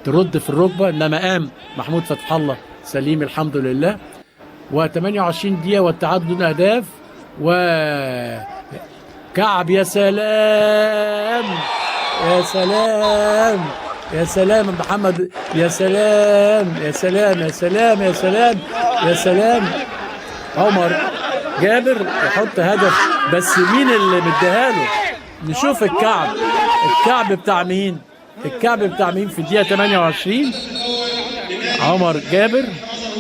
ترد في الركبه، انما قام محمود فتح الله سليم الحمد لله. و28 دقيقه والتعادل دون اهداف. وكعب يا سلام يا سلام يا سلام محمد، يا سلام يا سلام يا سلام يا سلام يا سلام. عمر جابر يحط هدف، بس مين اللي مديها له؟ نشوف الكعب. الكعب بتاع مين؟ الكعب بتاع مين في الدقيقة 28؟ عمر جابر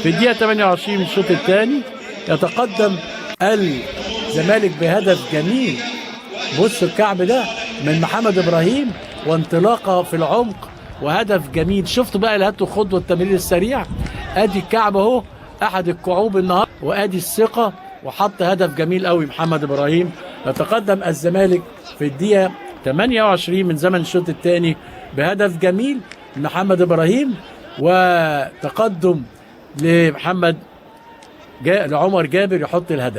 في الدقيقة 28 من الشوط الثاني يتقدم الزمالك بهدف جميل. بص الكعب ده من محمد ابراهيم، وانطلاقه في العمق وهدف جميل. شفتوا بقى الهات وخد والتمرير السريع؟ ادي الكعب اهو، احد الكعوب النهارده، وادي الثقه، وحط هدف جميل قوي محمد ابراهيم. يتقدم الزمالك في الدقيقه 28 من زمن الشوط الثاني بهدف جميل محمد ابراهيم، وتقدم لمحمد لعمر جابر يحط الهدف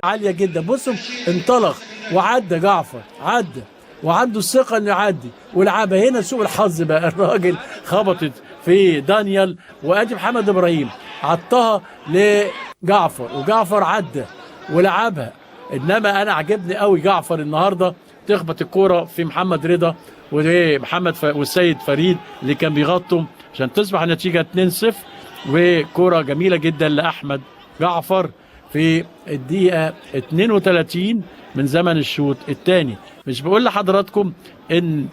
عاليه جدا. بصوا انطلق وعدى جعفر، عدى وعنده الثقه انه يعدي ولعبها. هنا سوء الحظ بقى، الراجل خبطت في دانيال، وادي محمد ابراهيم عطها لجعفر، وجعفر عدى ولعبها. انما انا عجبني قوي جعفر النهارده، تخبط الكوره في محمد رضا ومحمد والسيد فريد اللي كان بيغطوا عشان تصبح النتيجه 2-0. وكوره جميله جدا لاحمد جعفر في الدقيقة 32 من زمن الشوط الثاني. مش بقول لحضراتكم ان